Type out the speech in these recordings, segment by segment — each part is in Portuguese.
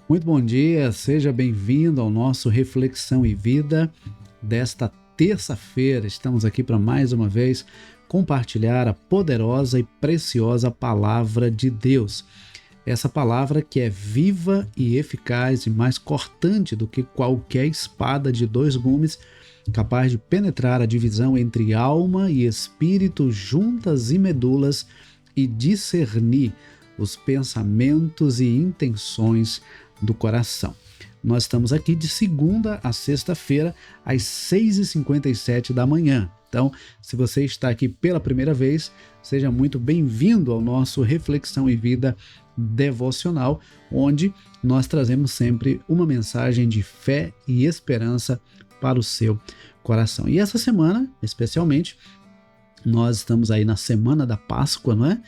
Muito bom dia, seja bem-vindo ao nosso Reflexão e Vida desta terça-feira. Estamos aqui para mais uma vez compartilhar a poderosa e preciosa palavra de Deus. Essa palavra que é viva e eficaz e mais cortante do que qualquer espada de dois gumes, capaz de penetrar a divisão entre alma e espírito, juntas e medulas, e discernir os pensamentos e intenções do coração. Nós estamos aqui de segunda a sexta-feira, às 6h57 da manhã. Então, se você está aqui pela primeira vez, seja muito bem-vindo ao nosso Reflexão e Vida devocional, onde nós trazemos sempre uma mensagem de fé e esperança para o seu coração. E essa semana, especialmente, nós estamos aí na semana da Páscoa, não é?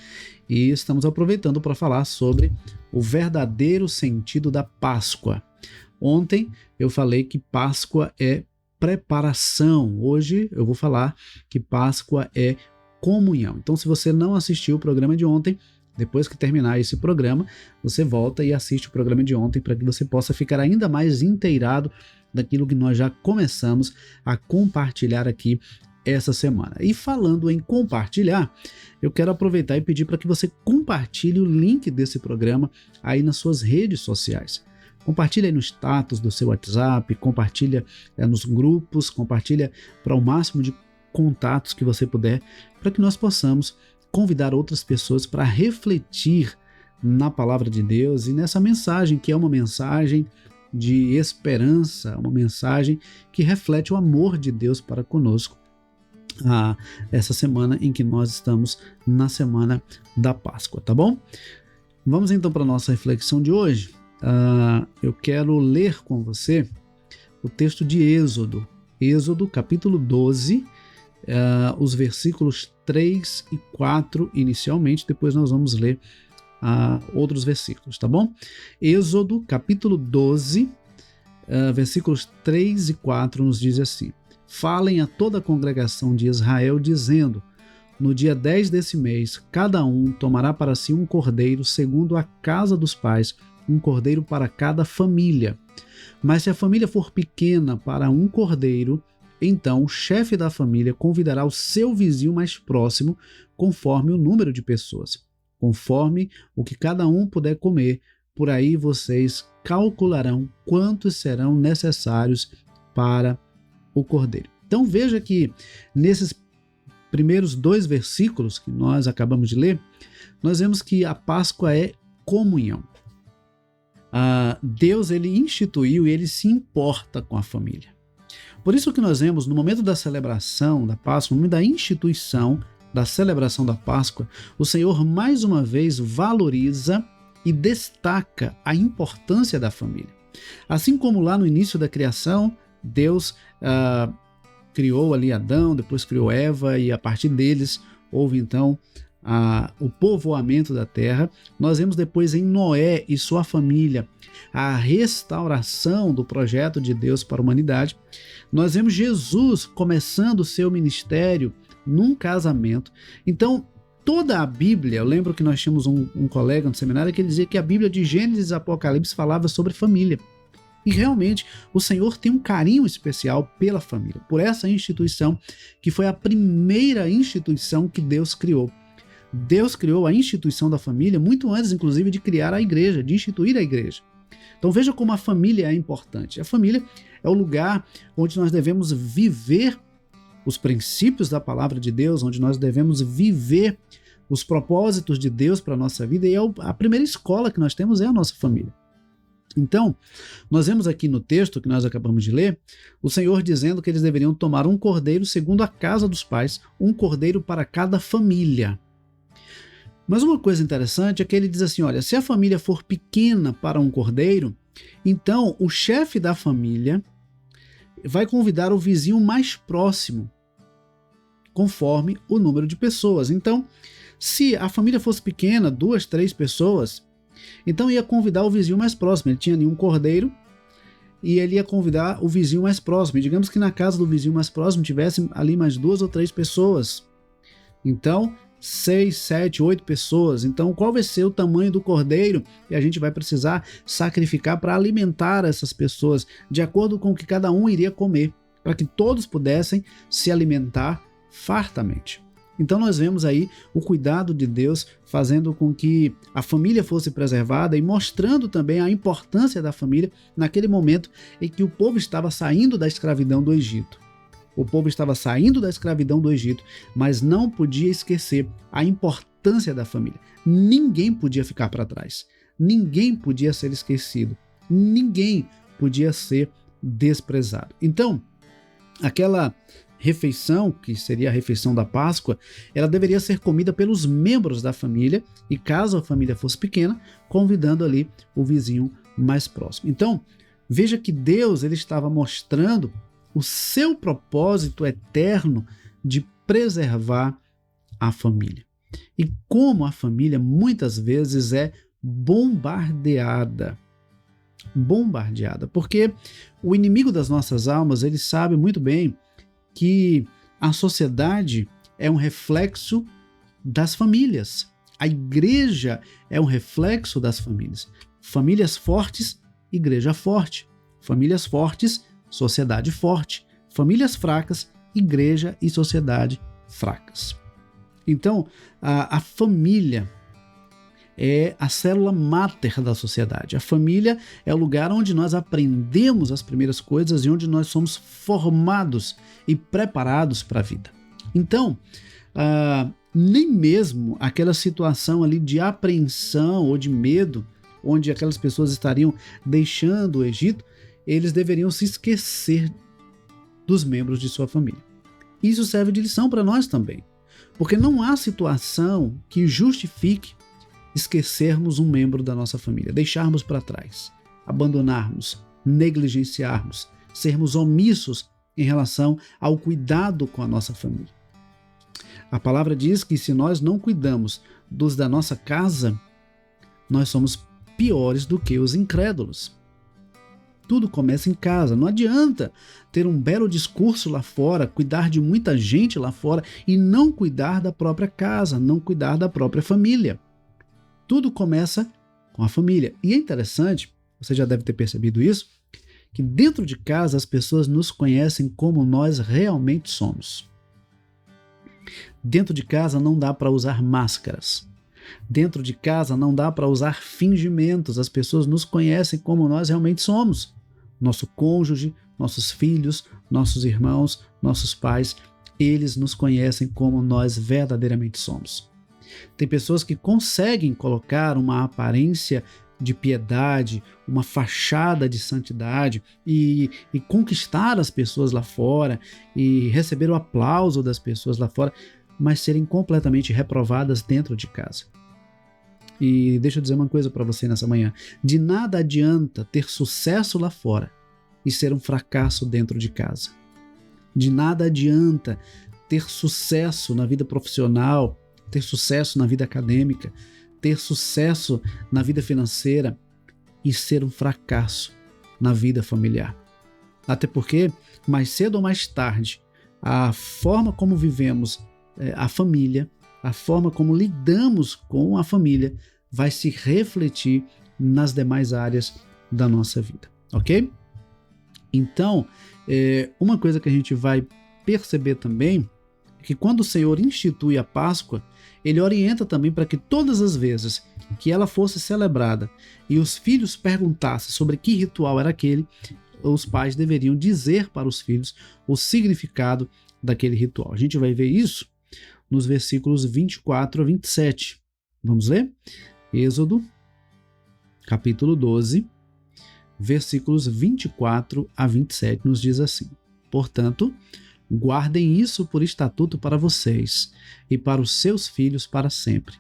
E estamos aproveitando para falar sobre o verdadeiro sentido da Páscoa. Ontem eu falei que Páscoa é preparação. Hoje eu vou falar que Páscoa é comunhão. Então, se você não assistiu o programa de ontem, depois que terminar esse programa, você volta e assiste o programa de ontem para que você possa ficar ainda mais inteirado daquilo que nós já começamos a compartilhar aqui essa semana. E falando em compartilhar, eu quero aproveitar e pedir para que você compartilhe o link desse programa aí nas suas redes sociais. Compartilha aí no status do seu WhatsApp, compartilha nos grupos, compartilha para o máximo de contatos que você puder, para que nós possamos convidar outras pessoas para refletir na palavra de Deus e nessa mensagem que é uma mensagem de esperança, uma mensagem que reflete o amor de Deus para conosco. Essa semana em que nós estamos na semana da Páscoa, tá bom? Vamos então para a nossa reflexão de hoje. Eu quero ler com você o texto de Êxodo capítulo 12, os versículos 3 e 4 inicialmente, depois nós vamos ler outros versículos, tá bom? Êxodo capítulo 12, versículos 3 e 4 nos diz assim: Falem a toda a congregação de Israel, dizendo: No dia 10 desse mês, cada um tomará para si um cordeiro, segundo a casa dos pais, um cordeiro para cada família. Mas se a família for pequena para um cordeiro, então o chefe da família convidará o seu vizinho mais próximo, conforme o número de pessoas, conforme o que cada um puder comer. Por aí vocês calcularão quantos serão necessários para o cordeiro. Então veja que nesses primeiros dois versículos que nós acabamos de ler, nós vemos que a Páscoa é comunhão. Deus ele instituiu e ele se importa com a família. Por isso que nós vemos no momento da celebração da Páscoa, no momento da instituição da celebração da Páscoa, o Senhor mais uma vez valoriza e destaca a importância da família. Assim como lá no início da criação, Deus criou ali Adão, depois criou Eva, e a partir deles houve então o povoamento da terra. Nós vemos depois em Noé e sua família a restauração do projeto de Deus para a humanidade. Nós vemos Jesus começando o seu ministério num casamento. Então, toda a Bíblia, eu lembro que nós tínhamos um colega no seminário que ele dizia que a Bíblia de Gênesis e Apocalipse falava sobre família. E realmente o Senhor tem um carinho especial pela família, por essa instituição que foi a primeira instituição que Deus criou. Deus criou a instituição da família muito antes, inclusive, de criar a igreja, de instituir a igreja. Então veja como a família é importante. A família é o lugar onde nós devemos viver os princípios da palavra de Deus, onde nós devemos viver os propósitos de Deus para a nossa vida, e a primeira escola que nós temos é a nossa família. Então, nós vemos aqui no texto que nós acabamos de ler, o Senhor dizendo que eles deveriam tomar um cordeiro segundo a casa dos pais, um cordeiro para cada família. Mas uma coisa interessante é que ele diz assim, olha, se a família for pequena para um cordeiro, então o chefe da família vai convidar o vizinho mais próximo, conforme o número de pessoas. Então, se a família fosse pequena, 2, 3 pessoas, então ia convidar o vizinho mais próximo. Ele tinha ali um cordeiro e ele ia convidar o vizinho mais próximo. E digamos que na casa do vizinho mais próximo tivesse ali mais 2 ou 3 pessoas. Então 6, 7, 8 pessoas. Então, qual vai ser o tamanho do cordeiro que a gente vai precisar sacrificar para alimentar essas pessoas, de acordo com o que cada um iria comer, para que todos pudessem se alimentar fartamente. Então nós vemos aí o cuidado de Deus fazendo com que a família fosse preservada e mostrando também a importância da família naquele momento em que o povo estava saindo da escravidão do Egito. O povo estava saindo da escravidão do Egito, mas não podia esquecer a importância da família. Ninguém podia ficar para trás. Ninguém podia ser esquecido. Ninguém podia ser desprezado. Então, aquela refeição, que seria a refeição da Páscoa, ela deveria ser comida pelos membros da família e, caso a família fosse pequena, convidando ali o vizinho mais próximo. Então, veja que Deus ele estava mostrando o seu propósito eterno de preservar a família. E como a família muitas vezes é bombardeada, porque o inimigo das nossas almas, ele sabe muito bem que a sociedade é um reflexo das famílias. A igreja é um reflexo das famílias. Famílias fortes, igreja forte. Famílias fortes, sociedade forte. Famílias fracas, igreja e sociedade fracas. Então, a família é a célula máter da sociedade. A família é o lugar onde nós aprendemos as primeiras coisas e onde nós somos formados e preparados para a vida. Então, nem mesmo aquela situação ali de apreensão ou de medo, onde aquelas pessoas estariam deixando o Egito, eles deveriam se esquecer dos membros de sua família. Isso serve de lição para nós também, porque não há situação que justifique esquecermos um membro da nossa família, deixarmos para trás, abandonarmos, negligenciarmos, sermos omissos em relação ao cuidado com a nossa família. A palavra diz que se nós não cuidamos dos da nossa casa, nós somos piores do que os incrédulos. Tudo começa em casa. Não adianta ter um belo discurso lá fora, cuidar de muita gente lá fora e não cuidar da própria casa, não cuidar da própria família. Tudo começa com a família. E é interessante, você já deve ter percebido isso, que dentro de casa as pessoas nos conhecem como nós realmente somos. Dentro de casa não dá para usar máscaras. Dentro de casa não dá para usar fingimentos. As pessoas nos conhecem como nós realmente somos. Nosso cônjuge, nossos filhos, nossos irmãos, nossos pais, eles nos conhecem como nós verdadeiramente somos. Tem pessoas que conseguem colocar uma aparência de piedade, uma fachada de santidade e conquistar as pessoas lá fora e receber o aplauso das pessoas lá fora, mas serem completamente reprovadas dentro de casa. E deixa eu dizer uma coisa para você nessa manhã. De nada adianta ter sucesso lá fora e ser um fracasso dentro de casa. De nada adianta ter sucesso na vida profissional, ter sucesso na vida acadêmica, ter sucesso na vida financeira e ser um fracasso na vida familiar. Até porque, mais cedo ou mais tarde, a forma como vivemos a família, a forma como lidamos com a família, vai se refletir nas demais áreas da nossa vida, ok? Então, uma coisa que a gente vai perceber também é que quando o Senhor institui a Páscoa, ele orienta também para que todas as vezes que ela fosse celebrada e os filhos perguntassem sobre que ritual era aquele, os pais deveriam dizer para os filhos o significado daquele ritual. A gente vai ver isso nos versículos 24 a 27. Vamos ler? Êxodo, capítulo 12, versículos 24 a 27, nos diz assim: Portanto, guardem isso por estatuto para vocês e para os seus filhos para sempre.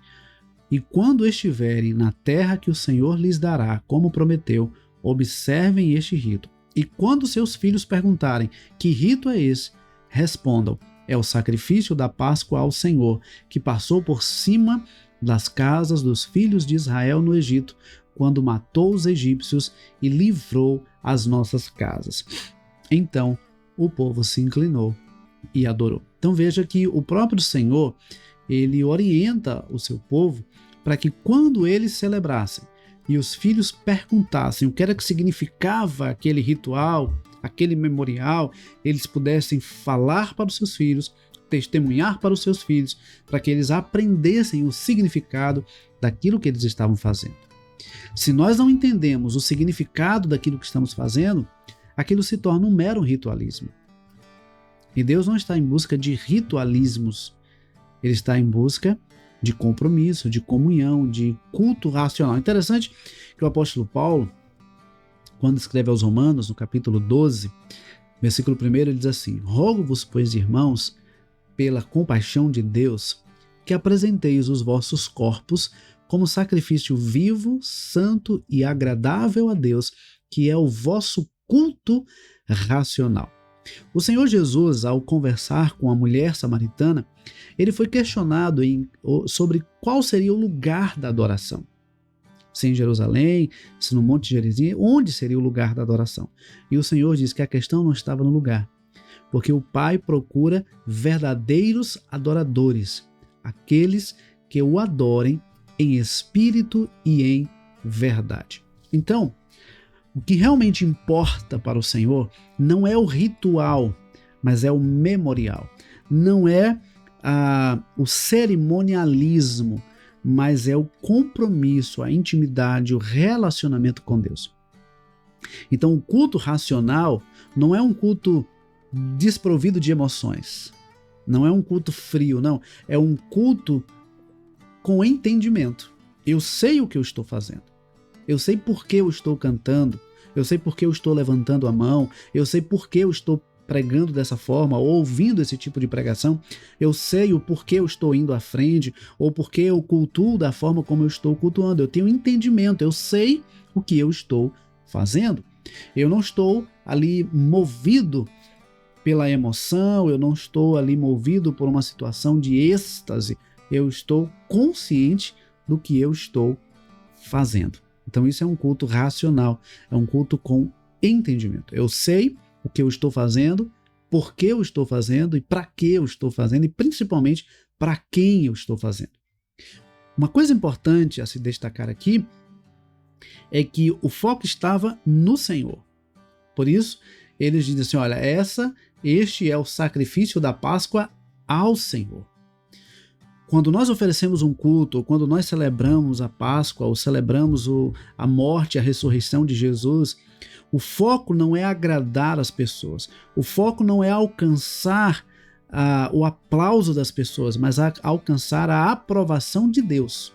E quando estiverem na terra que o Senhor lhes dará, como prometeu, observem este rito. E quando seus filhos perguntarem que rito é esse, respondam: é o sacrifício da Páscoa ao Senhor, que passou por cima das casas dos filhos de Israel no Egito, quando matou os egípcios e livrou as nossas casas. Então o povo se inclinou e adorou. Então veja que o próprio Senhor, ele orienta o seu povo para que quando eles celebrassem e os filhos perguntassem o que era que significava aquele ritual, aquele memorial, eles pudessem falar para os seus filhos, testemunhar para os seus filhos, para que eles aprendessem o significado daquilo que eles estavam fazendo. Se nós não entendemos o significado daquilo que estamos fazendo, aquilo se torna um mero ritualismo. E Deus não está em busca de ritualismos, Ele está em busca de compromisso, de comunhão, de culto racional. Interessante que o apóstolo Paulo, quando escreve aos Romanos, no capítulo 12, versículo 1, ele diz assim: rogo-vos, pois, irmãos, pela compaixão de Deus, que apresenteis os vossos corpos como sacrifício vivo, santo e agradável a Deus, que é o vosso culto racional. O Senhor Jesus, ao conversar com a mulher samaritana, ele foi questionado sobre qual seria o lugar da adoração. Se em Jerusalém, se no Monte Gerizim, onde seria o lugar da adoração? E o Senhor diz que a questão não estava no lugar, porque o Pai procura verdadeiros adoradores, aqueles que o adorem em espírito e em verdade. Então, o que realmente importa para o Senhor não é o ritual, mas é o memorial. Não é o cerimonialismo, mas é o compromisso, a intimidade, o relacionamento com Deus. Então, o culto racional não é um culto desprovido de emoções. Não é um culto frio, não. É um culto com entendimento. Eu sei o que eu estou fazendo. Eu sei por que eu estou cantando. Eu sei por que eu estou levantando a mão. Eu sei por que eu estou pregando dessa forma, ou ouvindo esse tipo de pregação. Eu sei o porquê eu estou indo à frente, ou porquê eu cultuo da forma como eu estou cultuando. Eu tenho entendimento. Eu sei o que eu estou fazendo. Eu não estou ali movido pela emoção, eu não estou ali movido por uma situação de êxtase, eu estou consciente do que eu estou fazendo. Então isso é um culto racional, é um culto com entendimento. Eu sei o que eu estou fazendo, por que eu estou fazendo e para que eu estou fazendo e principalmente para quem eu estou fazendo. Uma coisa importante a se destacar aqui é que o foco estava no Senhor. Por isso, eles dizem assim, olha, este é o sacrifício da Páscoa ao Senhor. Quando nós oferecemos um culto, ou quando nós celebramos a Páscoa, ou celebramos a morte, a ressurreição de Jesus, o foco não é agradar as pessoas, o foco não é alcançar o aplauso das pessoas, mas alcançar a aprovação de Deus.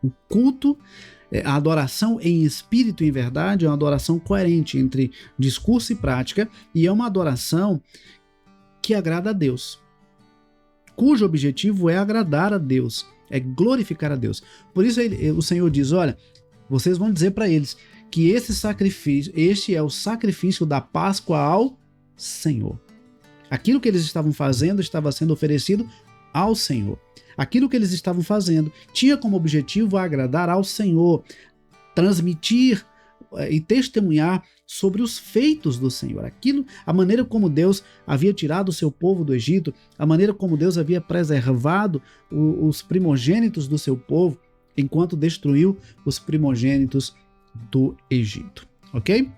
O culto, a adoração em espírito e em verdade é uma adoração coerente entre discurso e prática, e é uma adoração que agrada a Deus, cujo objetivo é agradar a Deus, é glorificar a Deus. Por isso o Senhor diz, olha, vocês vão dizer para eles que este é o sacrifício da Páscoa ao Senhor. Aquilo que eles estavam fazendo estava sendo oferecido ao Senhor. Aquilo que eles estavam fazendo tinha como objetivo agradar ao Senhor, transmitir e testemunhar sobre os feitos do Senhor. A maneira como Deus havia tirado o seu povo do Egito, a maneira como Deus havia preservado os primogênitos do seu povo, enquanto destruiu os primogênitos do Egito. Ok?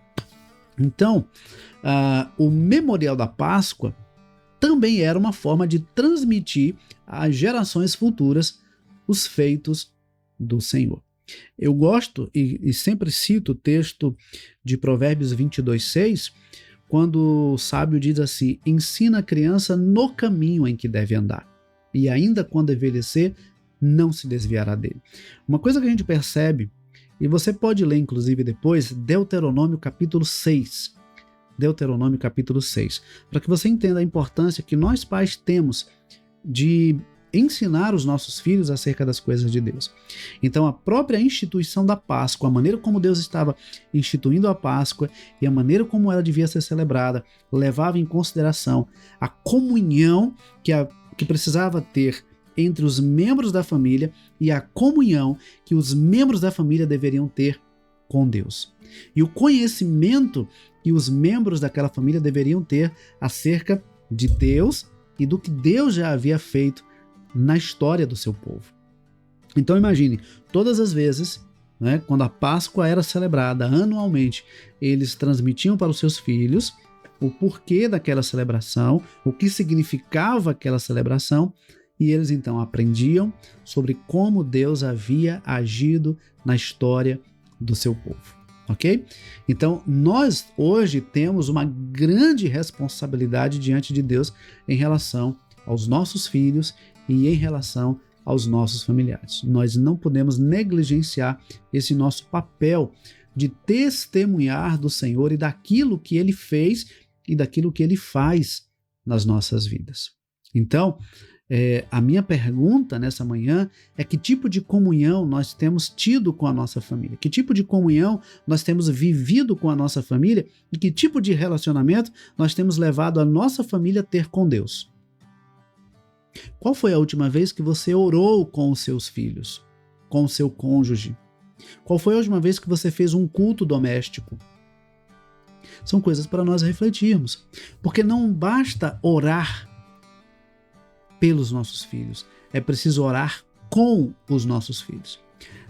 Então, o memorial da Páscoa também era uma forma de transmitir às gerações futuras os feitos do Senhor. Eu gosto e sempre cito o texto de Provérbios 22:6, quando o sábio diz assim, ensina a criança no caminho em que deve andar, e ainda quando envelhecer, não se desviará dele. Uma coisa que a gente percebe, e você pode ler inclusive depois, Deuteronômio capítulo 6, para que você entenda a importância que nós pais temos de ensinar os nossos filhos acerca das coisas de Deus. Então a própria instituição da Páscoa, a maneira como Deus estava instituindo a Páscoa e a maneira como ela devia ser celebrada, levava em consideração a comunhão que precisava ter entre os membros da família e a comunhão que os membros da família deveriam ter com Deus. E o conhecimento que os membros daquela família deveriam ter acerca de Deus e do que Deus já havia feito na história do seu povo. Então imagine, todas as vezes, né, quando a Páscoa era celebrada anualmente, eles transmitiam para os seus filhos o porquê daquela celebração, o que significava aquela celebração, e eles então aprendiam sobre como Deus havia agido na história do seu povo. Ok? Então, nós hoje temos uma grande responsabilidade diante de Deus em relação aos nossos filhos e em relação aos nossos familiares. Nós não podemos negligenciar esse nosso papel de testemunhar do Senhor e daquilo que Ele fez e daquilo que Ele faz nas nossas vidas. Então, a minha pergunta nessa manhã é: que tipo de comunhão nós temos tido com a nossa família? Que tipo de comunhão nós temos vivido com a nossa família? E que tipo de relacionamento nós temos levado a nossa família a ter com Deus? Qual foi a última vez que você orou com os seus filhos, com o seu cônjuge? Qual foi a última vez que você fez um culto doméstico? São coisas para nós refletirmos, porque não basta orar pelos nossos filhos, é preciso orar com os nossos filhos.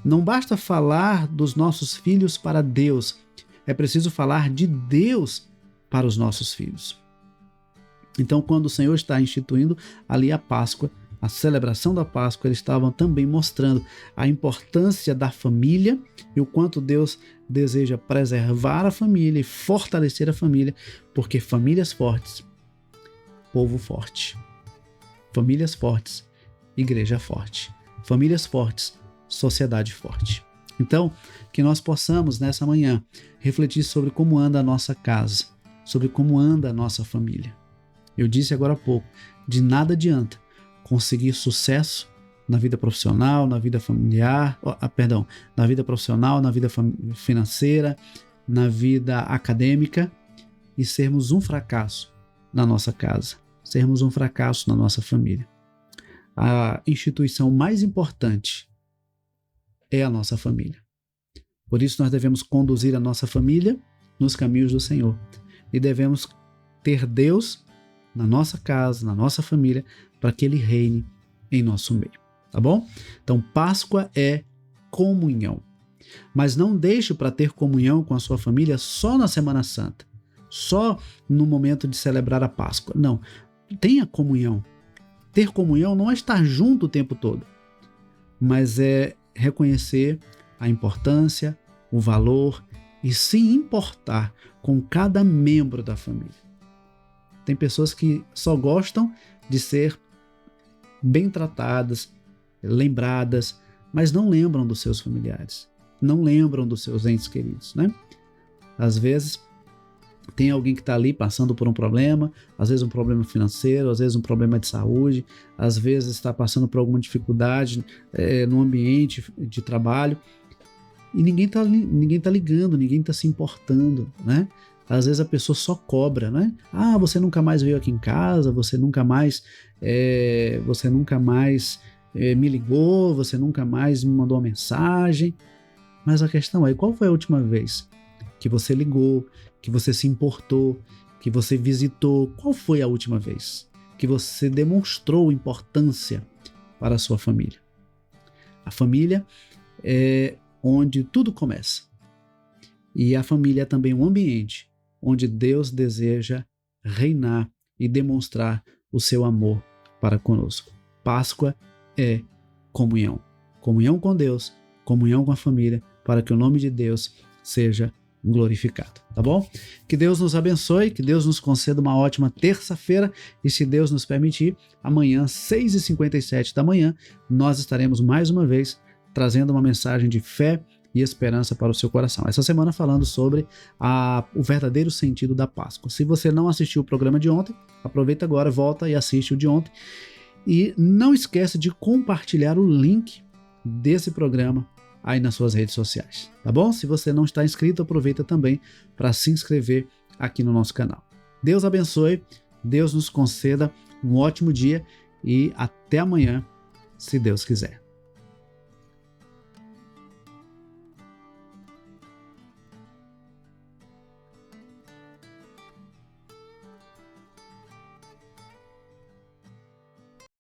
Não basta falar dos nossos filhos para Deus, é preciso falar de Deus para os nossos filhos. Então, quando o Senhor está instituindo ali a Páscoa, a celebração da Páscoa, eles estavam também mostrando a importância da família e o quanto Deus deseja preservar a família e fortalecer a família, porque famílias fortes, povo forte. Famílias fortes, igreja forte. Famílias fortes, sociedade forte. Então, que nós possamos nessa manhã refletir sobre como anda a nossa casa, sobre como anda a nossa família. Eu disse agora há pouco, de nada adianta conseguir sucesso na vida profissional, na vida familiar, na vida profissional, na vida financeira, na vida acadêmica e sermos um fracasso na nossa casa, sermos um fracasso na nossa família. A instituição mais importante é a nossa família. Por isso nós devemos conduzir a nossa família nos caminhos do Senhor e devemos ter Deus na nossa casa, na nossa família, para que Ele reine em nosso meio, tá bom? Então, Páscoa é comunhão. Mas não deixe para ter comunhão com a sua família só na Semana Santa, só no momento de celebrar a Páscoa. Não, tenha comunhão. Ter comunhão não é estar junto o tempo todo, mas é reconhecer a importância, o valor e se importar com cada membro da família. Tem pessoas que só gostam de ser bem tratadas, lembradas, mas não lembram dos seus familiares, não lembram dos seus entes queridos, né? Às vezes tem alguém que está ali passando por um problema, às vezes um problema financeiro, às vezes um problema de saúde, às vezes está passando por alguma dificuldade no ambiente de trabalho e ninguém tá ligando, ninguém está se importando, né? Às vezes a pessoa só cobra, né? Ah, você nunca mais veio aqui em casa, você nunca mais me ligou, você nunca mais me mandou uma mensagem. Mas a questão é, qual foi a última vez que você ligou, que você se importou, que você visitou? Qual foi a última vez que você demonstrou importância para a sua família? A família é onde tudo começa. E a família é também um ambiente onde Deus deseja reinar e demonstrar o seu amor para conosco. Páscoa é comunhão. Comunhão com Deus, comunhão com a família, para que o nome de Deus seja glorificado, tá bom? Que Deus nos abençoe, que Deus nos conceda uma ótima terça-feira e, se Deus nos permitir, amanhã, 6h57 da manhã, nós estaremos mais uma vez trazendo uma mensagem de fé e esperança para o seu coração. Essa semana falando sobre o verdadeiro sentido da Páscoa. Se você não assistiu o programa de ontem, aproveita agora, volta e assiste o de ontem. E não esquece de compartilhar o link desse programa aí nas suas redes sociais, tá bom? Se você não está inscrito, aproveita também para se inscrever aqui no nosso canal. Deus abençoe, Deus nos conceda um ótimo dia e até amanhã, se Deus quiser.